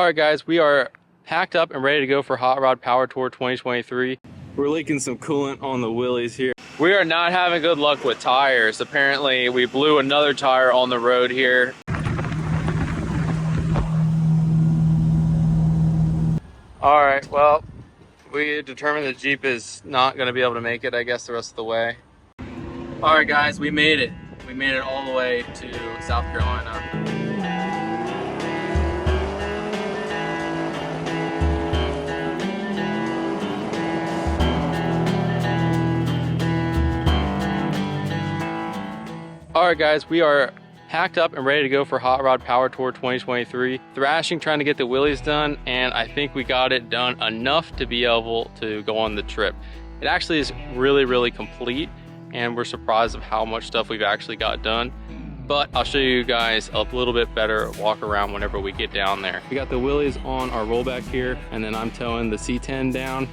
All right, guys, we are packed up and ready to go for Hot Rod Power Tour 2023. We're leaking some coolant on the wheelies here. We are not having good luck with tires. Apparently, we blew another tire on the road here. All right, well, we determined the Jeep is not going to be able to make it, I guess, the rest of the way. All right, guys, we made it. We made it all the way to South Carolina. All right, guys, we are packed up and ready to go for Hot Rod Power Tour 2023. Thrashing, trying to get the wheelies done, and I think we got it done enough to be able to go on the trip. It actually is really complete, and we're surprised of how much stuff we've actually got done. But I'll show you guys a little bit better walk around whenever we get down there. We got the wheelies on our rollback here, and then I'm towing the C10 down,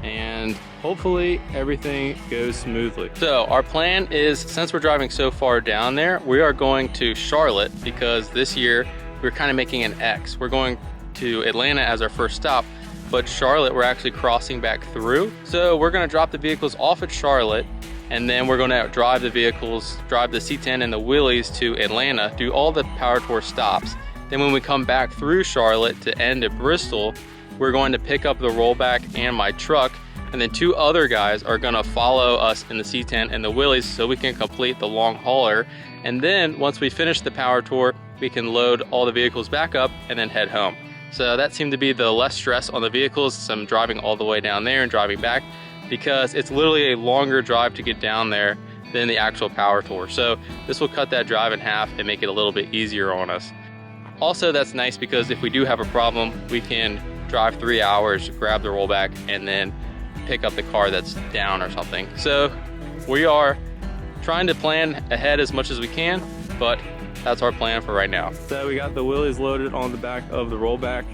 and hopefully everything goes smoothly. So our plan is, since we're driving so far down there, we are going to Charlotte, because this year we're kind of making an X. We're going to Atlanta as our first stop, but Charlotte we're actually crossing back through. So we're going to drop the vehicles off at Charlotte, and then we're going to drive the vehicles, drive the C10 and the wheelies to Atlanta, do all the Power Tour stops. Then when we come back through Charlotte to end at Bristol, we're going to pick up the rollback and my truck, and then two other guys are gonna follow us in the C10 and the wheelies so we can complete the long hauler. And then once we finish the Power Tour, we can load all the vehicles back up and then head home. So that seemed to be the less stress on the vehicles, some driving all the way down there and driving back, because it's literally a longer drive to get down there than the actual Power Tour. So this will cut that drive in half and make it a little bit easier on us. Also, that's nice because if we do have a problem, we can drive 3 hours, grab the rollback, and then pick up the car that's down or something. So we are trying to plan ahead as much as we can, but that's our plan for right now. So we got the wheelies loaded on the back of the rollback,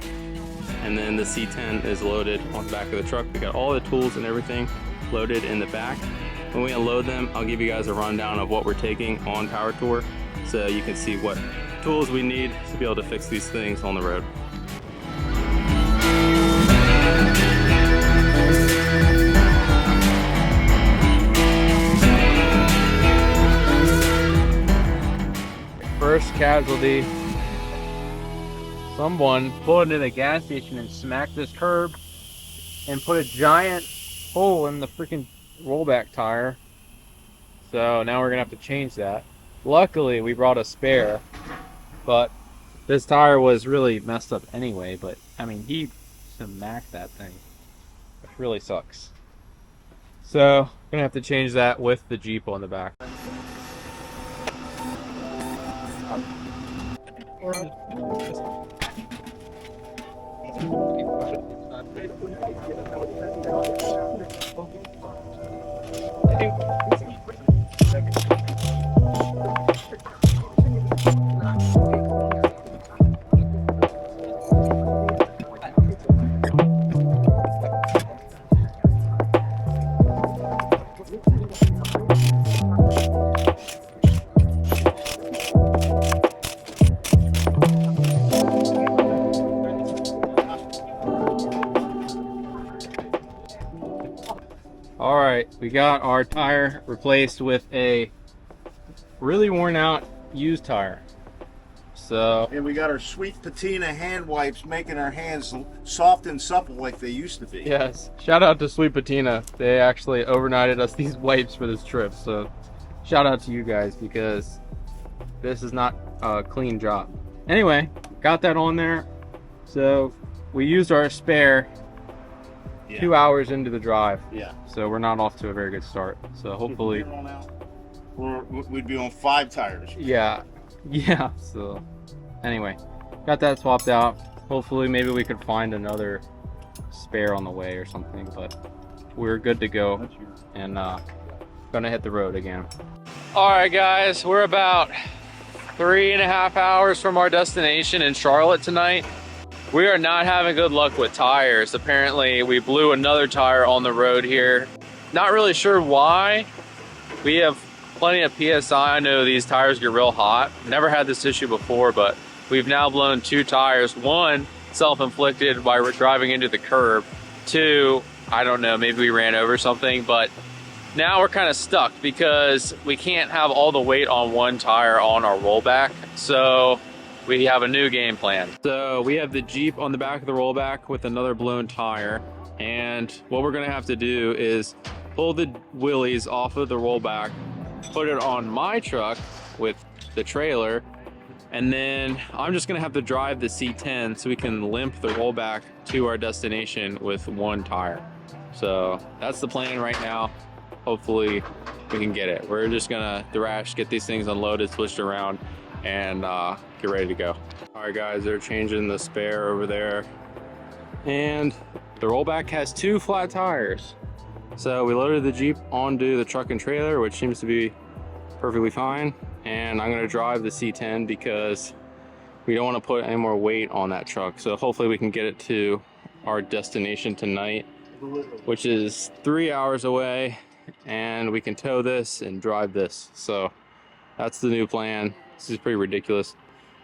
and then the C10 is loaded on the back of the truck. We got all the tools and everything loaded in the back. When we unload them, I'll give you guys a rundown of what we're taking on Power Tour, so you can see what tools we need to be able to fix these things on the road. First casualty. Someone pulled into the gas station and smacked this curb and put a giant hole in the freaking rollback tire. So now we're gonna have to change that. Luckily we brought a spare, but this tire was really messed up anyway. But I mean, he smacked that thing, which really sucks. So gonna have to change that with the Jeep on the back. All right, we got our tire replaced with a really worn out used tire. So, and we got our sweet patina hand wipes, making our hands soft and supple like they used to be. yes, shout out to Sweet Patina. They actually overnighted us these wipes for this trip. So shout out to you guys, because this is not a clean job. Anyway, got that on there. So we used our spare 2 hours into the drive. Yeah. So we're not off to a very good start. So hopefully we'd be on 5 tires. Yeah. So anyway, got that swapped out. Hopefully maybe we could find another spare on the way or something, but we're good to go and gonna hit the road again. All right, guys, we're about 3.5 hours from our destination in Charlotte tonight. We are not having good luck with tires. Apparently we blew another tire on the road here. Not really sure why. We have plenty of PSI. I know these tires get real hot. Never had this issue before, but we've now blown 2 tires. One self-inflicted while we're driving into the curb. 2, I don't know, maybe we ran over something, but now we're kind of stuck because we can't have all the weight on one tire on our rollback. So we have a new game plan. So we have the Jeep on the back of the rollback with another blown tire. And what we're gonna have to do is pull the wheelies off of the rollback, put it on my truck with the trailer, and then I'm just gonna have to drive the C10 so we can limp the rollback to our destination with one tire. So that's the plan right now. Hopefully we can get it. We're just gonna thrash, get these things unloaded, switched around, and get ready to go. All right guys, they're changing the spare over there. And the rollback has 2 flat tires. So we loaded the Jeep onto the truck and trailer, which seems to be perfectly fine. And I'm gonna drive the C10 because we don't wanna put any more weight on that truck. So hopefully we can get it to our destination tonight, which is 3 hours away. And we can tow this and drive this. So that's the new plan. This is pretty ridiculous,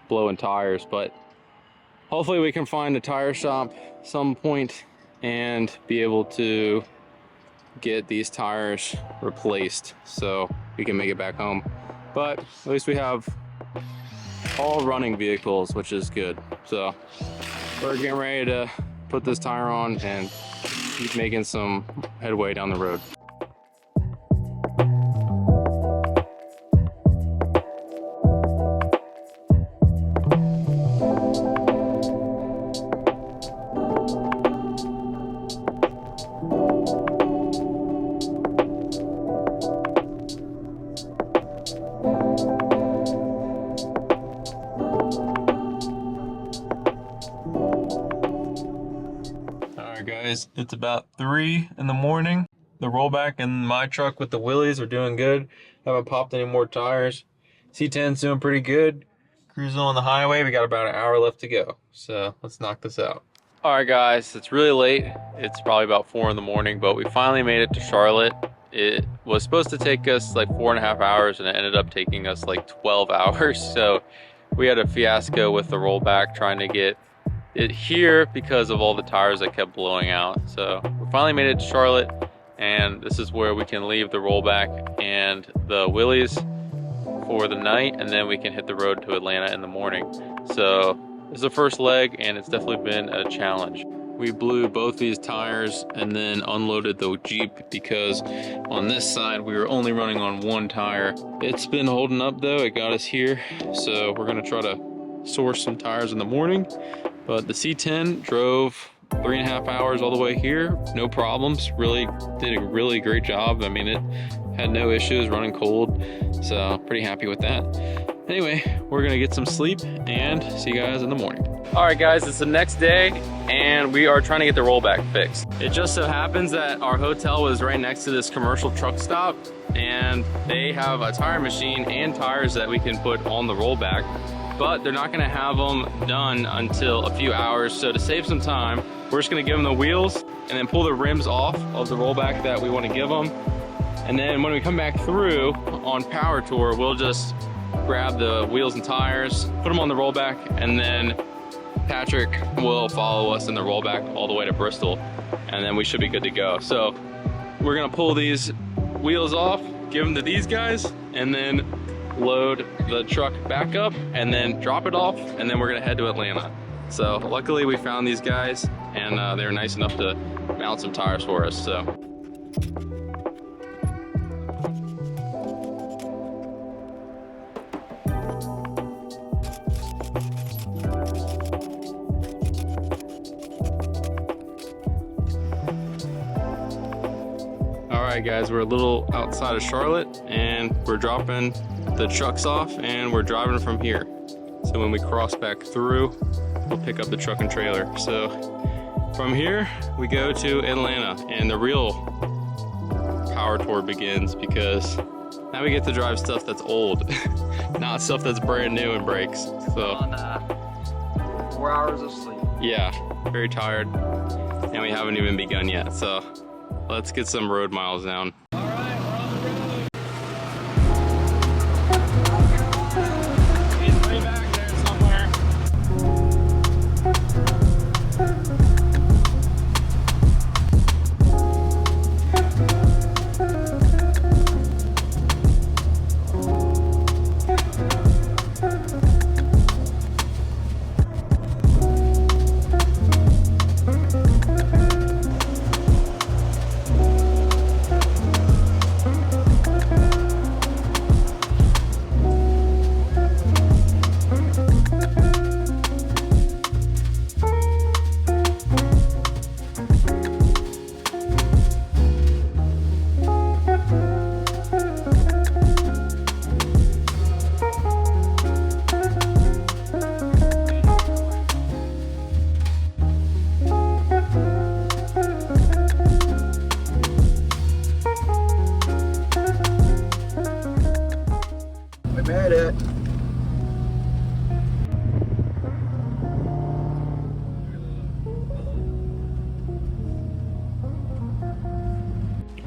blowing tires, but hopefully we can find a tire shop some point and be able to get these tires replaced so we can make it back home. But at least we have all running vehicles, which is good. So we're getting ready to put this tire on and keep making some headway down the road. Guys, it's about 3 in the morning. The rollback and my truck with the wheelies are doing good. Haven't popped any more tires. C10's doing pretty good. Cruising on the highway. We got about an hour left to go. So let's knock this out. All right guys, it's really late. It's probably about 4 in the morning, but we finally made it to Charlotte. It was supposed to take us like 4.5 hours and it ended up taking us like 12 hours. So we had a fiasco with the rollback trying to get it here because of all the tires that kept blowing out. So we finally made it to Charlotte, and this is where we can leave the rollback and the wheelies for the night, and then we can hit the road to Atlanta in the morning. So this is the first leg, and it's definitely been a challenge. We blew both these tires and then unloaded the Jeep because on this side we were only running on one tire. It's been holding up though, it got us here. So we're gonna try to source some tires in the morning. But the C10 drove 3.5 hours all the way here, no problems. Really did a really great job. I mean, it had no issues running cold, so pretty happy with that. Anyway, we're gonna get some sleep and see you guys in the morning. All right guys, it's the next day and we are trying to get the rollback fixed. It just so happens that our hotel was right next to this commercial truck stop, and they have a tire machine and tires that we can put on the rollback, but they're not gonna have them done until a few hours. So to save some time, we're just gonna give them the wheels and then pull the rims off of the rollback that we wanna give them. And then when we come back through on Power Tour, we'll just grab the wheels and tires, put them on the rollback, and then Patrick will follow us in the rollback all the way to Bristol, and then we should be good to go. So we're gonna pull these wheels off, give them to these guys, and then load the truck back up and then drop it off, and then we're gonna head to Atlanta. So luckily we found these guys, and they were nice enough to mount some tires for us. So alright guys, we're a little outside of Charlotte and we're dropping the trucks off and we're driving from here. So when we cross back through, we'll pick up the truck and trailer. So from here we go to Atlanta, and the real Power Tour begins, because now we get to drive stuff that's old, not stuff that's brand new and breaks. So on 4 hours of sleep. Yeah, very tired, and we haven't even begun yet. So let's get some road miles down. All right, we're on the road. He's way back there somewhere.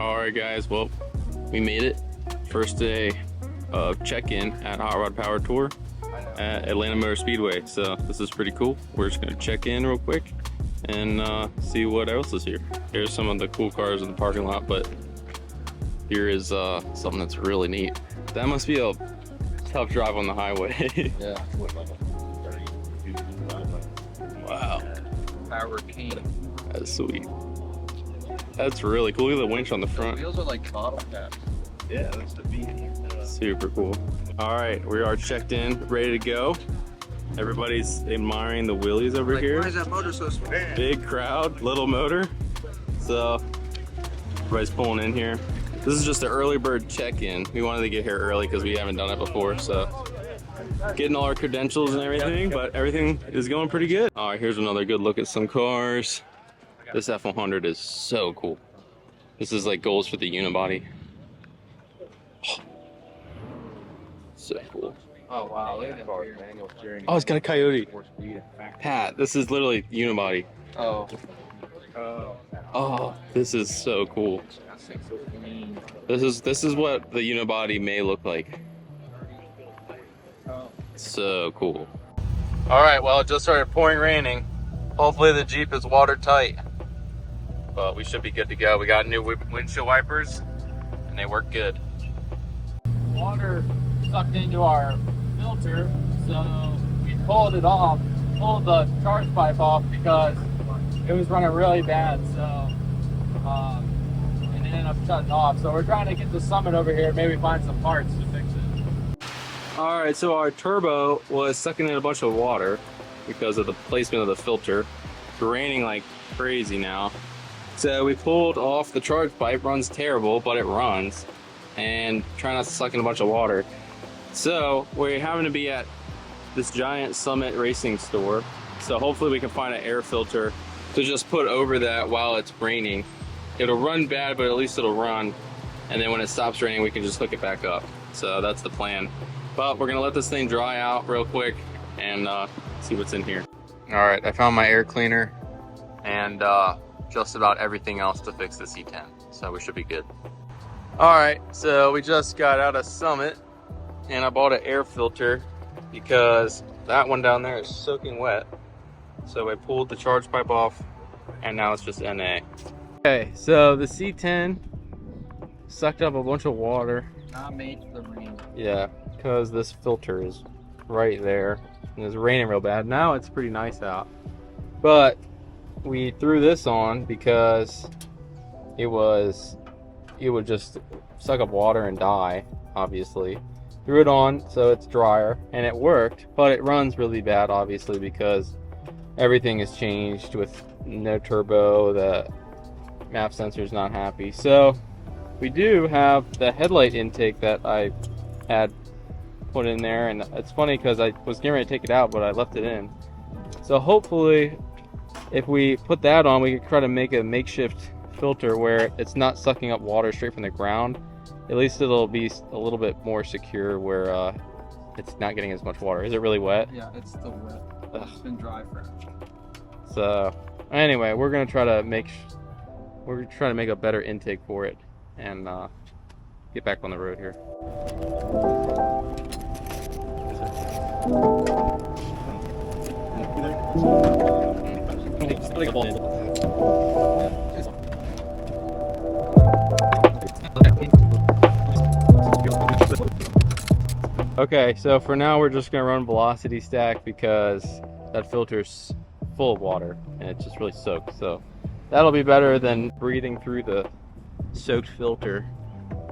All right, guys. Well, we made it. First day of check-in at Hot Rod Power Tour at Atlanta Motor Speedway. So this is pretty cool. We're just gonna check in real quick and see what else is here. Here's some of the cool cars in the parking lot, but here is something that's really neat. That must be a tough drive on the highway. Yeah. Wow. Power King. That's sweet. That's really cool. Look at the winch on the front. The wheels are like bottle caps. Yeah, that's the beat. Super cool. All right, we are checked in, ready to go. Everybody's admiring the wheelies over here. Why is that motor so small? Big crowd, little motor. So everybody's pulling in here. This is just an early bird check-in. We wanted to get here early because we haven't done it before. So getting all our credentials and everything, but everything is going pretty good. All right, here's another good look at some cars. This F100 is so cool. This is like goals for the unibody. So cool. Oh wow, look at that manual steering. Oh, it's got a Coyote. Pat, this is literally unibody. Oh. Oh, this is so cool. This is what the unibody may look like. So cool. All right, well, it just started pouring raining. Hopefully the Jeep is watertight, but we should be good to go. We got new windshield wipers and they work good. Water sucked into our filter, so we pulled it off, pulled the charge pipe off because it was running really bad, so and it ended up shutting off. So we're trying to get the Summit over here, maybe find some parts to fix it. All right, so our turbo was sucking in a bunch of water because of the placement of the filter. It's raining like crazy now. So we pulled off the charge pipe, runs terrible, but it runs, and trying not to suck in a bunch of water. So we're having to be at this giant Summit racing store. So hopefully we can find an air filter to just put over that while it's raining. It'll run bad, but at least it'll run. And then when it stops raining, we can just hook it back up. So that's the plan. But we're gonna let this thing dry out real quick and see what's in here. All right, I found my air cleaner and just about everything else to fix the C10. So we should be good. All right, so we just got out of Summit and I bought an air filter because that one down there is soaking wet. So I pulled the charge pipe off and now it's just NA. Okay, so the C10 sucked up a bunch of water. Not made for the rain. Yeah, because this filter is right there and it's raining real bad. Now it's pretty nice out. But we threw this on because it would just suck up water and die, obviously. Threw it on so it's drier and it worked, but it runs really bad obviously because everything has changed with no turbo. The map sensor's not happy. So we do have the headlight intake that I had put in there, and it's funny because I was getting ready to take it out but I left it in. So hopefully if we put that on, we could try to make a makeshift filter where it's not sucking up water straight from the ground. At least it'll be a little bit more secure where it's not getting as much water. Is it really wet? Yeah, it's still wet. It's been dry forever. So anyway, we're gonna try to make a better intake for it and get back on the road here. Okay, so for now we're just gonna run velocity stack because that filter's full of water and it just really soaked. So that'll be better than breathing through the soaked filter.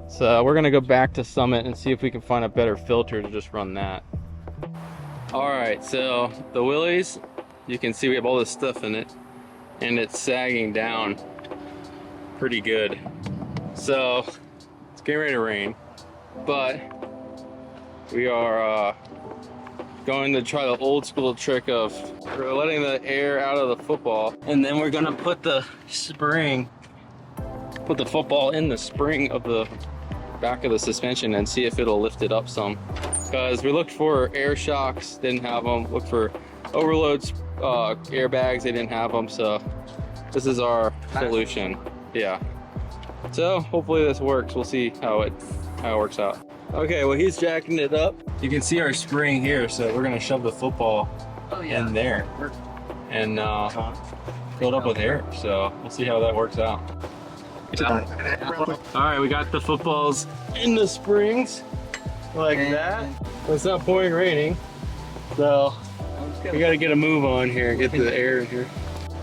So we're gonna go back to Summit and see if we can find a better filter to just run that. All right, so the Willys, you can see we have all this stuff in it and it's sagging down pretty good. So it's getting ready to rain, but we are going to try the old school trick of we're letting the air out of the football and then we're gonna put the football in the spring of the back of the suspension and see if it'll lift it up some. Because we looked for air shocks, didn't have them. Looked for overloads, airbags, they didn't have them. So this is our solution. Yeah. So hopefully this works. We'll see how it works out. Okay, well he's jacking it up. You can see our spring here, so we're gonna shove the football in there and fill it up with air. So we'll see how that works out. All right, we got the footballs in the springs like that. It's not pouring raining, so we got to get a move on here, get the air in here.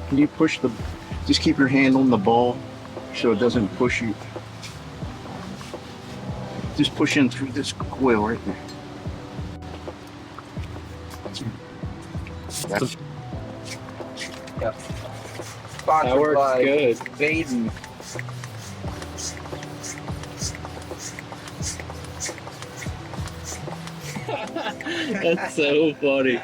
Can you push just keep your hand on the ball so it doesn't push you. Just push in through this coil right there. Yep. That works good. Baden. That's so funny.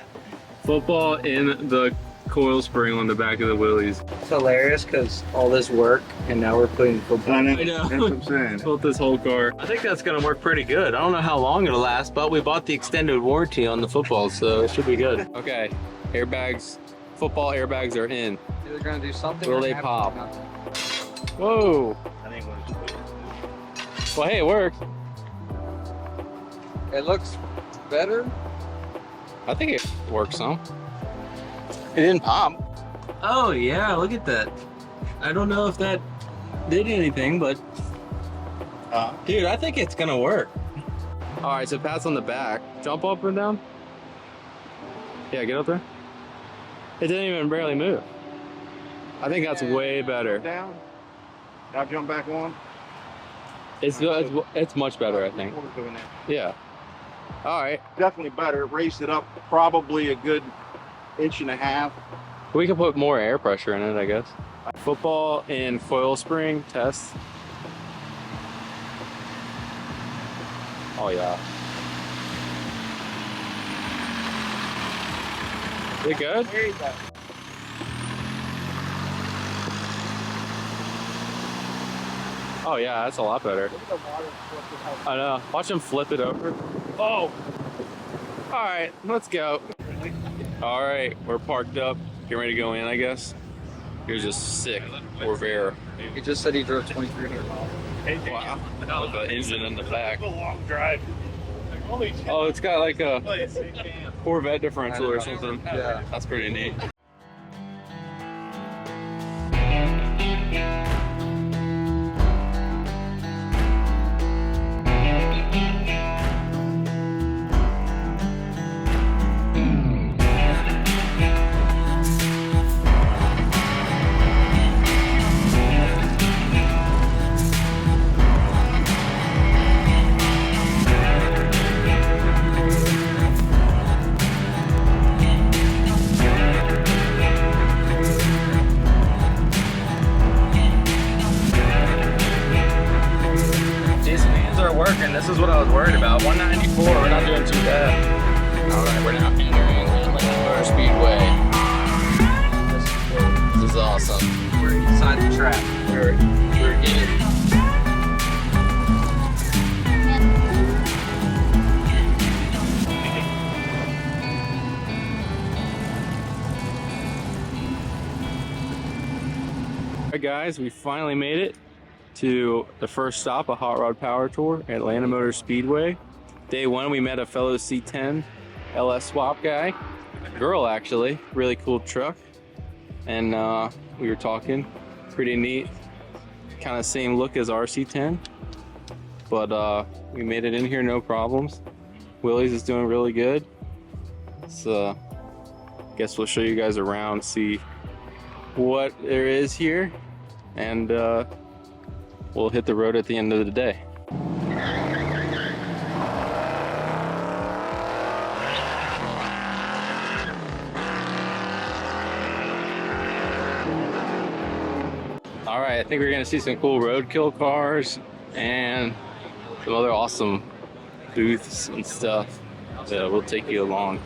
Football in the coil spring on the back of the wheelies. It's hilarious because all this work and now we're putting football. I know. That's what I'm saying. Built this whole car. I think that's gonna work pretty good. I don't know how long it'll last, but we bought the extended warranty on the football, so it should be good. Okay, airbags, football airbags are in. They're gonna do something. Will or they have pop? nothing. Whoa. I think Well, hey, it worked. It looks better. I think it works some. It didn't pop. Oh yeah, look at that. I don't know if that did anything, but dude, I think it's gonna work. All right, so Pat's on the back. Jump up and down. Yeah, get up there. It didn't even barely move. I think that's way better. Down. Now jump back on. It's much better, I think. Yeah. All right. Definitely better. Raised it up probably a good 1.5 inches. We can put more air pressure in it, I guess. Football in coil spring test. Oh yeah. Is it good? There you go. Oh yeah, that's a lot better. Look at the water flip. I know. Watch him flip it over. Oh! Alright, let's go. All right, we're parked up, getting ready to go in, I guess. He was just sick, Corvair. He just said he drove 2,300 miles. Wow, with the engine in the back. A long drive. Oh, it's got like a Corvette differential or something. Yeah. That's pretty neat. Working. This is what I was worried about. 194, we're not doing too bad. All right, we're now entering Motor Speedway. This is awesome. We're inside the track. We're in it. All right, guys, we finally made it to the first stop, a Hot Rod Power Tour, Atlanta Motor Speedway. Day one, we met a fellow C10 LS swap guy, girl actually, really cool truck. And we were talking, pretty neat, kind of same look as our C10. But we made it in here, no problems. Willie's is doing really good. So guess we'll show you guys around, see what there is here. And we'll hit the road at the end of the day. All right, I think we're gonna see some cool roadkill cars and some other awesome booths and stuff. So we'll take you along.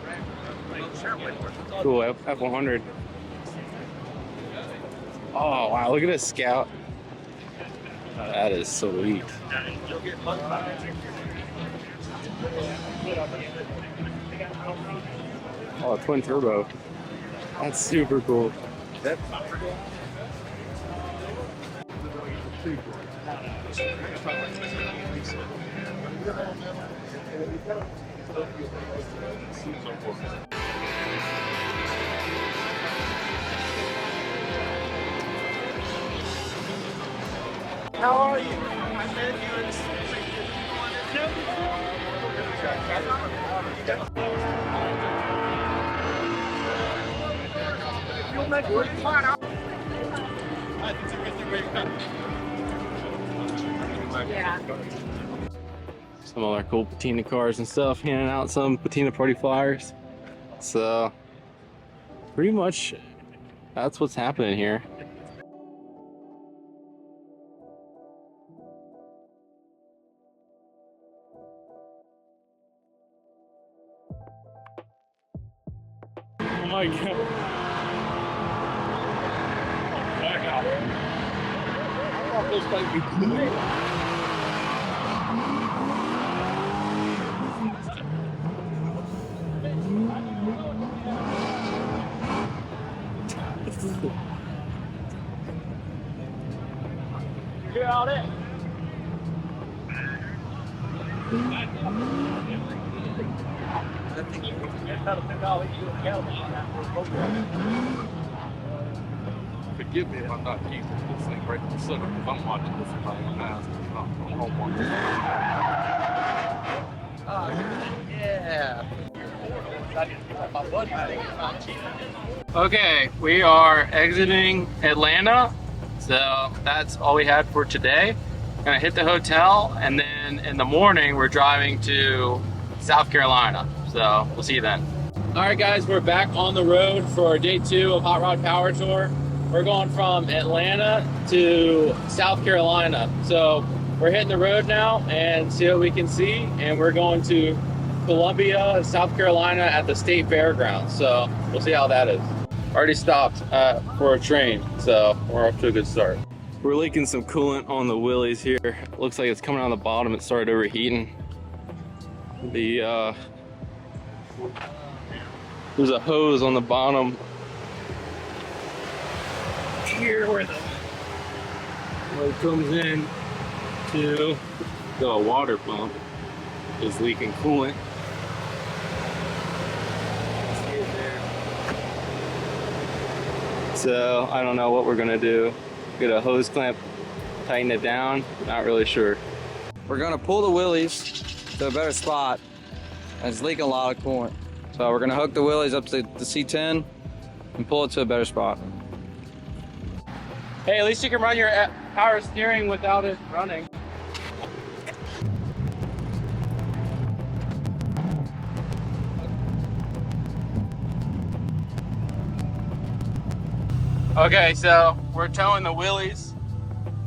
Cool, F100. Oh wow, look at this Scout. That is sweet. Oh, twin turbo. That's super cool. How are you? I met you in some other cool patina cars and stuff, handing out some patina party flyers. So pretty much that's what's happening here. Oh my god. Get out it. Forgive me if I'm not keeping this thing right in the center. If I'm watching this thing on the mask, I don't want this. Okay, we are exiting Atlanta, so that's all we had for today. Gonna hit the hotel, and then in the morning we're driving to South Carolina, so we'll see you then. All right guys, we're back on the road for day 2 of Hot Rod Power Tour. We're going from Atlanta to South Carolina, so we're hitting the road now and see what we can see, and we're going to Columbia, South Carolina at the state fairgrounds, so we'll see how that is. Already stopped for a train, so we're off to a good start. We're leaking some coolant on the Willys here. Looks like it's coming on the bottom. It started overheating. There's a hose on the bottom here where it comes in to the water pump is leaking coolant. See it there. So I don't know what we're gonna do. Get a hose clamp, tighten it down. Not really sure. We're gonna pull the Willys to a better spot, and it's leaking a lot of coolant. So we're gonna hook the Willys up to the C10 and pull it to a better spot. Hey, at least you can run your power steering without it running. Okay, so we're towing the Willys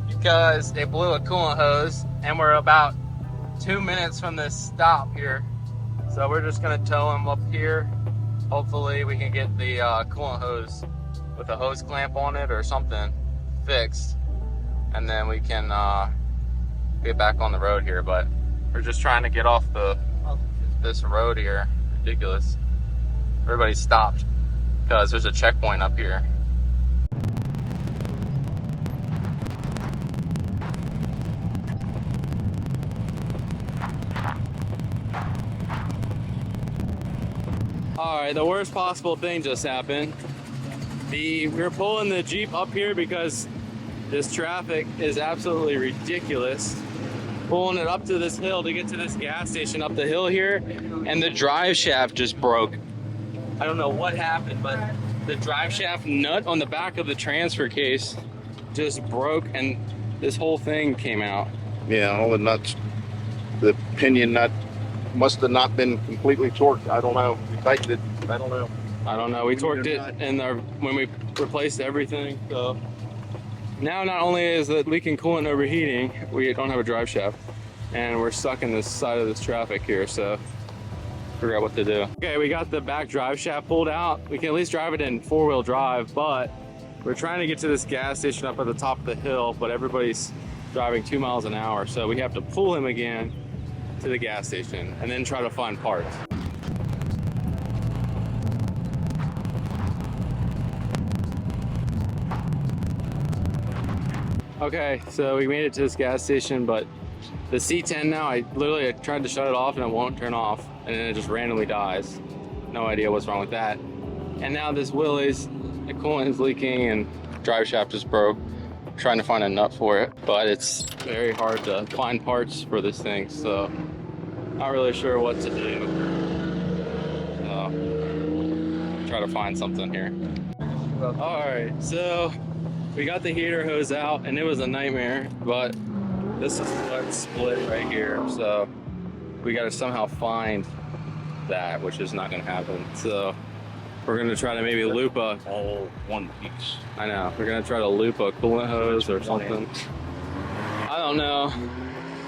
because they blew a coolant hose, and we're about 2 minutes from this stop here. So we're just gonna tow them up here. Hopefully we can get the coolant hose with a hose clamp on it or something fixed, and then we can get back on the road here. But we're just trying to get off this road here. Ridiculous. Everybody stopped because there's a checkpoint up here. All right, the worst possible thing just happened. We're pulling the Jeep up here because this traffic is absolutely ridiculous. Pulling it up to this hill to get to this gas station up the hill here, and the drive shaft just broke. I don't know what happened, but the drive shaft nut on the back of the transfer case just broke, and this whole thing came out. Yeah, all the nuts. The pinion nut must have not been completely torqued. I don't know. We tightened it. I don't know. We torqued it when we replaced everything. So now not only is it leaking coolant and overheating, we don't have a drive shaft, and we're stuck in this side of this traffic here. So figure out what to do. Okay, we got the back drive shaft pulled out. We can at least drive it in 4-wheel drive, but we're trying to get to this gas station up at the top of the hill, but everybody's driving 2 miles an hour. So we have to pull him again to the gas station and then try to find parts. Okay, so we made it to this gas station, but the C10 now, I literally tried to shut it off and it won't turn off, and then it just randomly dies. No idea what's wrong with that. And now this Willys, the coolant is leaking and drive shaft is broke. I'm trying to find a nut for it, but it's very hard to find parts for this thing, so not really sure what to do. So try to find something here. All right, so we got the heater hose out and it was a nightmare, but this is what split right here. So we got to somehow find that, which is not going to happen. So we're going to try to maybe loop a, All one piece. I know, we're going to try to loop a coolant hose or something. I don't know.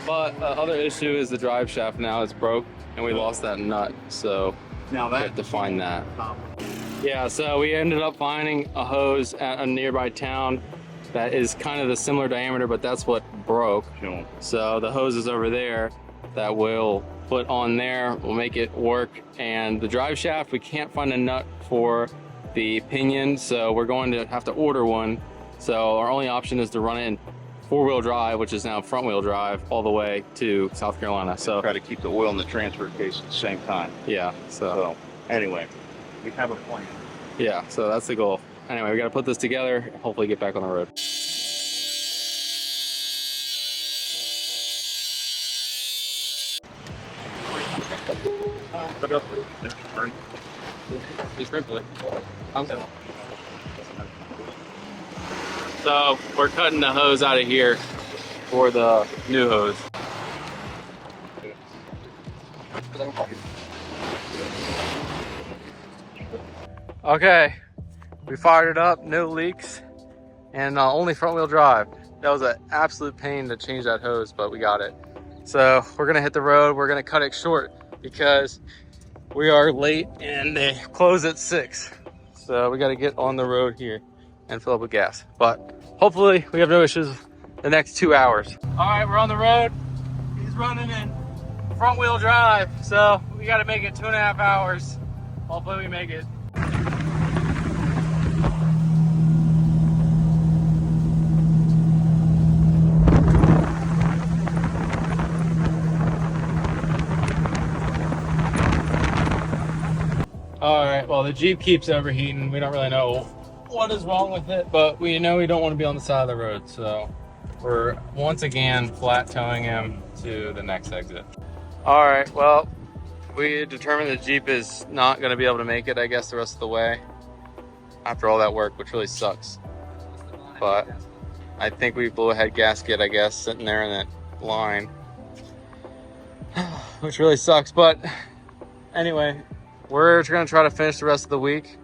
But the other issue is the drive shaft now is broke and we lost that nut. So Now we have to find that. Yeah, so we ended up finding a hose at a nearby town that is kind of the similar diameter, but that's what broke. Sure. So the hose is over there that we'll put on there, we'll make it work. And the drive shaft, we can't find a nut for the pinion, so we're going to have to order one. So our only option is to run it in four-wheel drive, which is now front-wheel drive, all the way to South Carolina. So Try to keep the oil in the transfer case at the same time. yeah, So anyway, we have a plan. yeah, so that's the goal. Anyway, we got to put this together, hopefully get back on the road. So we're cutting the hose out of here for the new hose. Okay, we fired it up, no leaks, and only front wheel drive. That was an absolute pain to change that hose, but we got it. So we're gonna hit the road, we're gonna cut it short because we are late and they close at 6. So we gotta get on the road here and fill up with gas. But hopefully we have no issues the next 2 hours. All right, we're on the road. He's running in front wheel drive. So we gotta make it 2.5 hours. Hopefully we make it. All right, well, the Jeep keeps overheating. We don't really know what is wrong with it, but we know we don't want to be on the side of the road. So we're once again flat towing him to the next exit. All right, well, we determined the Jeep is not going to be able to make it, I guess, the rest of the way after all that work, which really sucks. But I think we blew a head gasket, I guess, sitting there in that line, which really sucks. But anyway, we're gonna try to finish the rest of the week,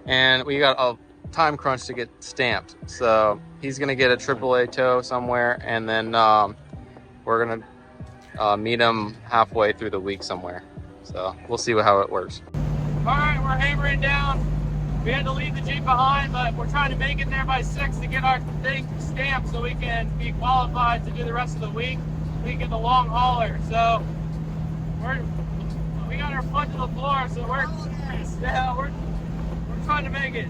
and we got a time crunch to get stamped. So he's gonna get a AAA tow somewhere, and then we're gonna meet him halfway through the week somewhere. So we'll see how it works. All right, we're hammering down. We had to leave the Jeep behind, but we're trying to make it there by 6 to get our thing stamped so we can be qualified to do the rest of the week. We can get the long hauler. So we got our foot to the floor, so we're trying to make it.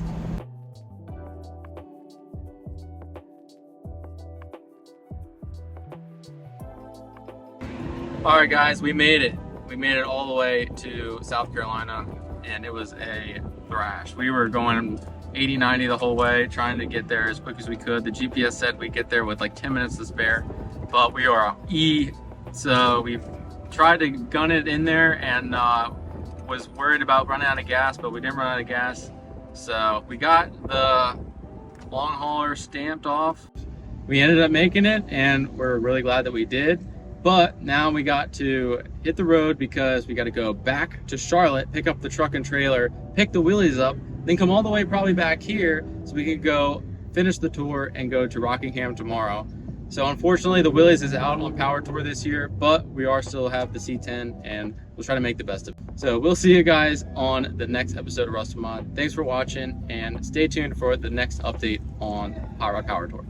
All right, guys, we made it. We made it all the way to South Carolina, and it was a thrash. We were going 80, 90 the whole way, trying to get there as quick as we could. The GPS said we'd get there with like 10 minutes to spare, but we are E, so we tried to gun it in there and was worried about running out of gas, but we didn't run out of gas. So we got the long hauler stamped off. We ended up making it, and we're really glad that we did. But now we got to hit the road because we got to go back to Charlotte, pick up the truck and trailer, pick the Willys up, then come all the way probably back here so we can go finish the tour and go to Rockingham tomorrow. So unfortunately the Willys is out on Power Tour this year, but we are still have the C10 and we'll try to make the best of it. So we'll see you guys on the next episode of Rustomod. Thanks for watching and stay tuned for the next update on Hot Rod Power Tour.